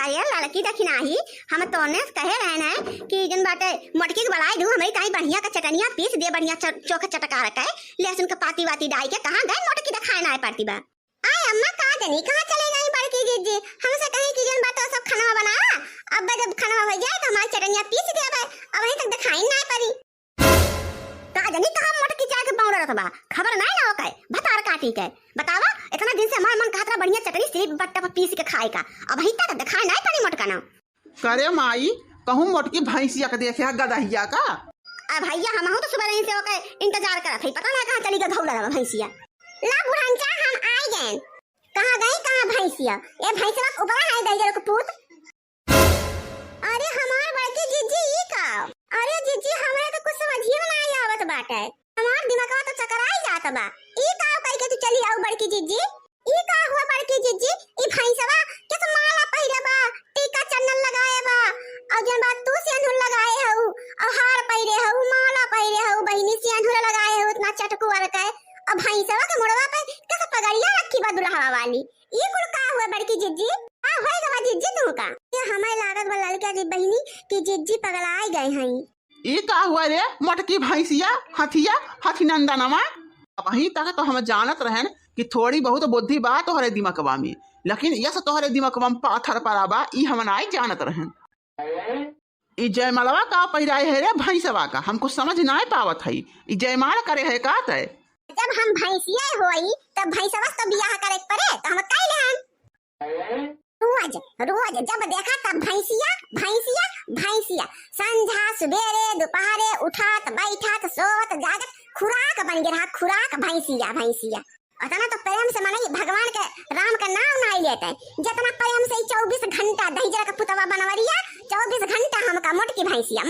अरे लड़की देखी नाही हम तोने कहे रहना है कि जन बाटे मोटकी के बलाई दू हमें कहीं बढ़िया का चटनिया पीस दे बढ़िया चोखा चटका रखा है लहसुन का पाती वाती डाल के कहां गए मोटकी दिखाए ना पड़ती बा। आय अम्मा कहां जानी कहां चले गई बड़की जीजी हमसे कहीं कि जन बाटे सब खाना बना अब जब खाना हो जाए तो हमारी चटनिया पीस दे अब वहीं तक दिखाई ना पड़ी का जानी कहां मोटकी जाके पाउडर रखबा खबर नहीं ना होके भतार काटी के बतावा इतना दिन से हमार मन कहत बढ़िया चटनी सिर्फ बट्टा पर पीस के खाए का अब वहीं तक दिखाई नहीं पड़ी मोटका ना करे माई कहूं मोटकी भैंसिया के देखे गदहिया का अब भैया हम तो सुबह नहीं से होके इंतजार करत हई पता ना कहां चली गई धौला भैंसिया ला बुढ़ांचा हम आ गए कहां गई कहां भैंसिया ए भैंसवा ऊपर है दैजर को पूत अरे हमार बड़की जीजी ई का अरे जीजी हमरा तो कुछ समझिए में नहीं आवत बाटे हमार दिमागवा तो चकराई जात बा ई का कह के तू चली आऊ बड़की जीजी ई का हुआ बड़की जीजी ई भैंसवा के तो माला पहिरे बा टीका चंदन लगाए बा और जन बात तू सिंदूर लगाए हऊ और हार पहिरे हऊ माला पहिरे हऊ बहिनी सिंदूर लगाए हऊ इतना चटकुआ रखा है अब भैंसवा के मुड़वा पे कैसे पगड़िया रखी बा दुल्हा वाली ई कुल का हुआ बड़की जीजी हां होएगा बा जीजी तू का ये हमारे लागत बा लड़का की बहिनी की जीजी पगड़ाई गए हई ई का हुआ रे मोटकी भैंसिया हथिया हथी नंदनमा वहीं तक तो हम जानत रहन कि थोड़ी बहुत बुद्धि बा तोहरे दिमागवा में लेकिन यस तोहरे दिमागवा में पाथर पराबा ई हम नहीं जानत रहन ई जयमालवा का पहिराए है रे भैंसवा का हमको समझ नहीं पावत है ई जयमाल करे है का तय जब हम भैंसिया होई तब भैंसवा तो बियाह करे पड़े तो हम काई लेहन रोज रोज जब देखा तब भैंसिया भैंसिया भैंसिया संझा सुबेरे दोपहरे उठात बैठात सोवत जागत खुराक बन गया खुराक भैंसिया भैंसिया अतना तो प्रेम से मने भगवान के राम का नाम नहीं लेते जितना प्रेम से 24 घंटा दहीजरा का पुतवा बनवरिया 24 घंटा हमका मोटकी भैंसिया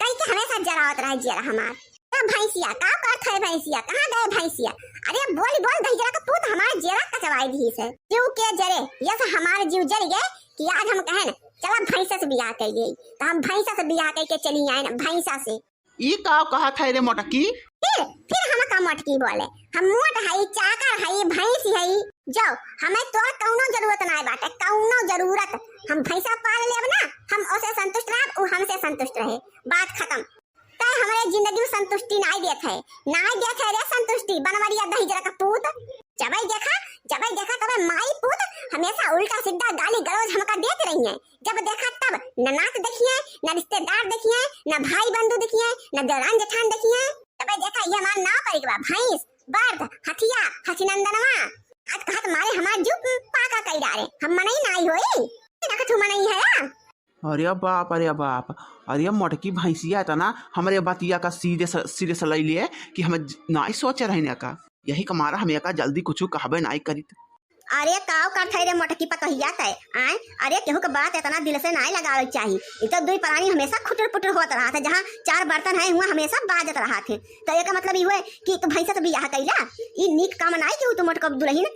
कई के हमेशा जरावत रहे जरा हमार भैंसिया का करत है भैंसिया कहां गए भैंसिया अरे बोल दहीजरा का पुत हमारे जेरा कचवाई दी से जीव के जरे यस हमारे जीव जर गए कि आज हम कहें चला भैंसा से बियाह कर गई तो हम भैंसा से बियाह करके चली आए भैंसा से ई का कहा था रे मोटकी फिर हम का मोटकी बोले हम मोट हई चाकर हई भैंस हई जाओ हमें तो कौनो जरूरत नहीं बाटे कौनो जरूरत हम भैंसा पाल लेब ना हम उसे संतुष्ट रहे वो हमसे संतुष्ट रहे बात खत्म तय हमारे जिंदगी में संतुष्टि नहीं देत है रे संतुष्टि बनवरिया दहीजरा का पूत जब देखा तब माई पूत हमेशा उल्टा सीधा गाली गलौज हमका देते रही है जब देखा तब न नात देखिए न रिश्तेदार देखिए न भाई बंधु देखिए न देवरान जेठान देखिए तब देखा ये हमार ना पड़ी बा भैंस बर्द हथिया हथिनंदनवा आज कहत मारे हमार जुप पाका कई डारे हम मनई नहीं होई देखत हूं मनई है अरे बाप अरे मोटकी भैंसिया था ना हमारे बातिया का सीधे से ले लिए कि हम नहीं सोचे रहने का यही कमारा हमें का जल्दी कुछ कहबे नहीं करी अरे काव कर थे रे मोटकी पतहिया तय आए अरे केहू के बात इतना दिल से नहीं लगावे चाहिए इतना दुई प्राणी हमेशा खुटर पुटर होत रहा था जहाँ 4 बर्तन है हुआ हमेशा बाजत रहा थे तो एक मतलब ये कि तू भैंसा से बियाह कैला ई नीक काम नहीं कि तू मोटका दुल्हन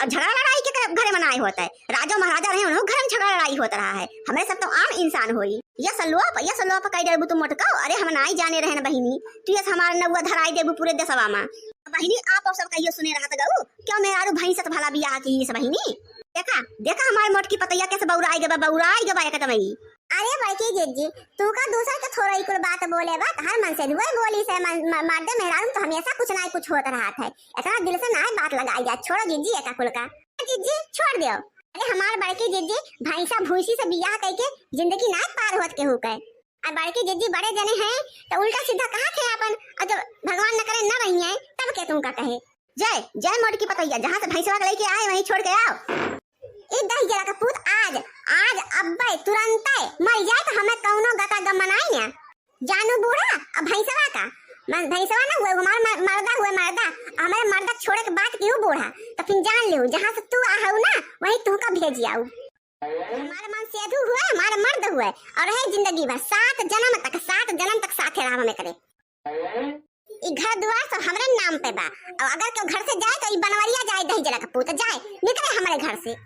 और झगड़ा लड़ाई के घर में नहीं होता है राजा महाराजा रहे उन्होंने घर में झगड़ा लड़ाई होता रहा है हमें सब तो आम इंसान होई ये सलोप कह देबू तुम मोटका अरे हम नहीं जाने रहे न बहिनी तू ये हमारे नौवा धराई देबू पूरे देशवा में बहिनी आप सब कहियो सुने रहा गऊ क्यों मेरा भैंस भला बियाह की बहिनी देखा हमारे मोटकी पतैया कैसे बौराई गबा एकदम ही अरे बड़की जीजी तू का दूसरा के थोड़ा ही कुल बात बोले बात हर मन से दुआ बोली से मर्द मेहरारू तो हमेशा कुछ ना कुछ होता रहा है इतना दिल से ना बात लगाई जा छोड़ो जीजी एका कुल का जीजी छोड़ दियो अरे हमार बड़की जीजी भैंसा भूसी से बियाह करके जिंदगी ना पार होत के हुके और बड़की जीजी बड़े जने हैं तो उल्टा सीधा कहा थे अपन और जब भगवान न करे न रही है तब के तुम का कहे जय मोटकी पतैया जहाँ से भैंसवा लेके आए वहीं छोड़ के आओ ई दहीजरा का पूत आज अब्बे तुरंत मर जाए तो हमें कौनो गता गम मनाई है जानू बूढ़ा अब भैंसवा का भैंसवा ना हुए हमारा मर्दा हमारे मर्दा छोड़े के बाद क्यों बूढ़ा तो फिर जान लियो जहाँ से तू आहू ना वहीं तू का भेज आऊ हमारा मन सेधु हुए हमारा मर्द हुए और है जिंदगी भर 7 जन्म तक साथे रहा हमें करे ई घर द्वार सब हमारे नाम पे बा और अगर क्यों घर से जाए तो ई बनवरिया जाए दहीजरा का पूत जाए निकले हमारे घर से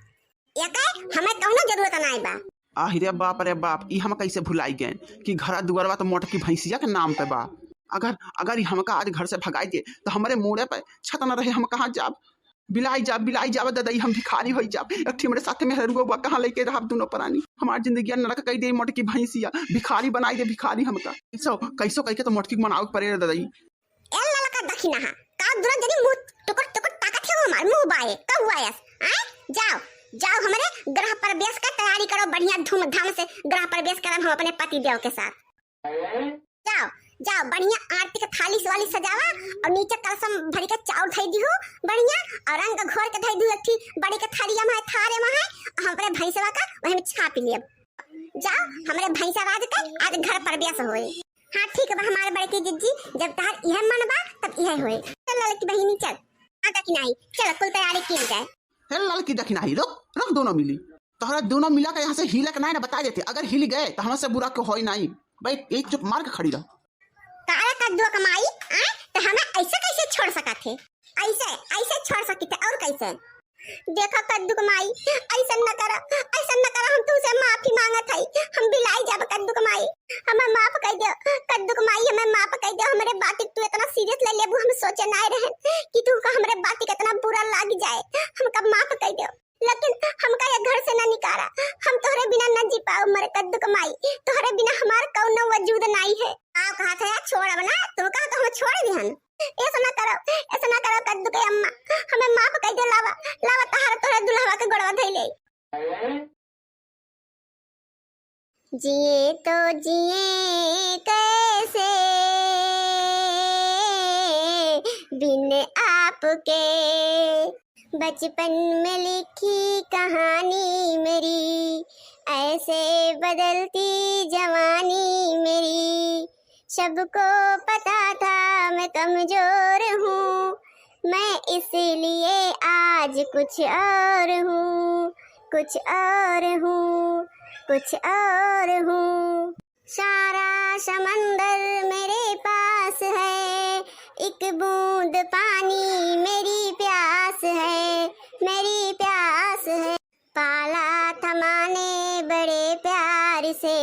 हमें कौनो जरूरत नहीं बा आहिरे बाप रे बाप ई हम कैसे भुलाई गए कि घर दुआरवा तो मोटकी भैंसिया के नाम पे बा अगर हमका आज घर से भगाई दे तो हमारे मुड़े पे छत न रहे हम कहाँ जाब बिलाई जा ददाई हम भिखारी होई जा एक ठे हमरे साथे में हरुआ कहां लेके रहब दोनों प्राणी हमार जिंदगी नरक कई दे मोटकी भैंसिया भिखारी बनाई दे भिखारी हमका कैसो कह के तो मोटकी बनावे पड़े ददाई ए ललका दखिना हा का दुरा जनी मुंह टुकुर टुकुर ताकत है हमार मुंह बाए कौआयस जाओ जाओ हमारे ग्रह प्रवेश का तैयारी करो बढ़िया धूमधाम से ग्रह प्रवेश करम हम अपने पति देव के साथ जाओ जाओ बढ़िया आरती के थाली वाली सजावा और नीचे कलशम भरी के चाउर धई दिहो बढ़िया और रंग घोर के धई दिहो अच्छी बड़ी के थालिया में थारे में है हम अपने भैंसवा का वही में छाप लिए जाओ हमारे भैंसावाद के आज घर प्रवेश होए हां ठीक है हमारे बड़े की जिज्जी जब तार यह मनबा तब यह होए चल लड़की बहिनी चल आटा की नहीं चल कुल तैयारी की जाए हे लड़की देखी नहीं रुक दोनों मिली तोहरा दोनों मिला के यहाँ से हिलक नहीं ना बता देते अगर हिल गए तो हमसे बुरा क्यों होई नहीं भाई एक चुप मार के खड़ी रहो तारा कद्दू कमाई तो हमें ऐसे कैसे छोड़ सका थे ऐसे छोड़ सकते थे और कैसे देखो कद्दू कमाई ऐसा न करा हम तुझसे माफी मांगत हई हम बिलाई जब कद्दू कमाई हमें माफ कर दे कद्दू कमाई हमें माफ कर दे हमारे बात तू इतना सीरियस ले लेबू हम सोचे नहीं रहे कि तू का हमारे बात कितना बुरा लग जाए हमका माफ कर दे लेकिन हमका ये घर से ना निकाला हम तोहरे बिना न जी पाओ मरे कद्दू कमाई तोहरे बिना हमार कौनो वजूद नहीं है आप कहा था छोड़ बना तू कहा तो हम छोड़ दिहन ऐसा ना करो कद्दू के अम्मा हमें माफ कर दे लावा तहार तोहरे दुल्हवा के गोड़वा धइ ले जिए तो जिए कैसे बिन आपके बचपन में लिखी कहानी मेरी ऐसे बदलती जवानी मेरी सबको पता था मैं कमजोर हूँ मैं इसलिए आज कुछ और हूँ सारा समंदर मेरे पास है एक बूंद पानी मेरी प्यास है पाला थमाने बड़े प्यार से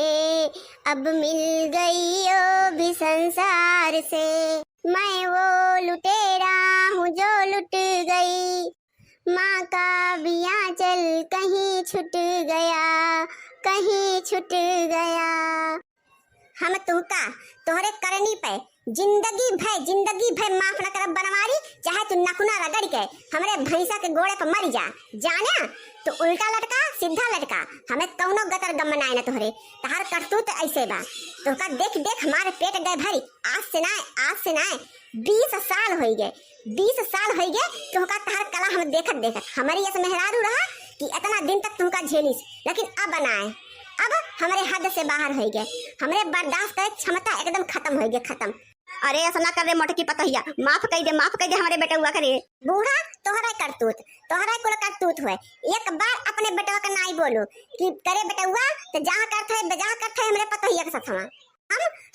अब मिल गई ओ भी संसार से मैं वो लुटेरा हूँ जो लुट गई माँ का भी आंचल कहीं छूट गया हम तुमका तोहरे करनी पे जिंदगी भर माफ न करब बनवारी चाहे तू नखुना रगड़ के हमरे भैंसा के गोड़े पर मर जाना तो उल्टा लटका सीधा लटका हमें कौनो गतर गम नाय न तोहरे तहार करतूत ऐसे बा तोहका देख हमारे पेट गए भरी आज से ना 20 साल हो गए तोहका तहार कला हम देखत हमारी ऐसे मेहरारू रहा कि इतना दिन तक तुमका झेलिस लेकिन अब बनाए अब हमारे हद से बाहर हो गए हमरे बर्दाश्त करे क्षमता एकदम खत्म अरे ऐसा ना कर रे मोटकी पतहिया माफ कर दे हमारे बेटा हुआ करे बूढ़ा तोहरा कुल करतूत हुए एक बार अपने बेटा का नहीं बोलो कि करे बेटा हुआ तो जहाँ करते है हमारे पतहिया के साथ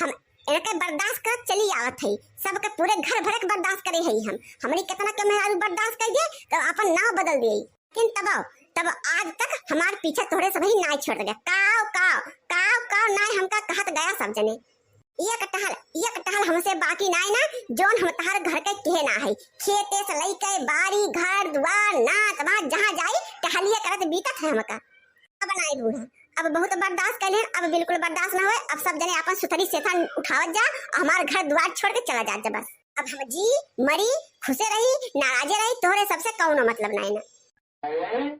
हम इनके बर्दाश्त कर चली आवत है सबके पूरे घर भर के बर्दाश्त करे है हम हमारी कितना के मेहरारू बर्दाश्त कर दे तो अपन नाव बदल दे लेकिन तब आज तक हमारे पीछे थोड़े सब ही नाच छोड़ गया काव नाय हमका कहत गया सब जने ये कटहल हमसे बाकी नाय ना जोन हम तहार घर के कहे ना है खेते से लइके बारी घर द्वार नात वात जहां जाई टहलिए करत बीतत है हमका अब नाय बूढ़ा अब बहुत बर्दाश्त कर ले अब बिल्कुल बर्दाश्त ना होए अब सब जने अपन सुथरी सेथा उठावत जा हमार घर द्वार छोड़ के चला जा बस अब हम जी मरी खुशे रही नाराजे रही तोहरे सबसे कौनो मतलब नाय ना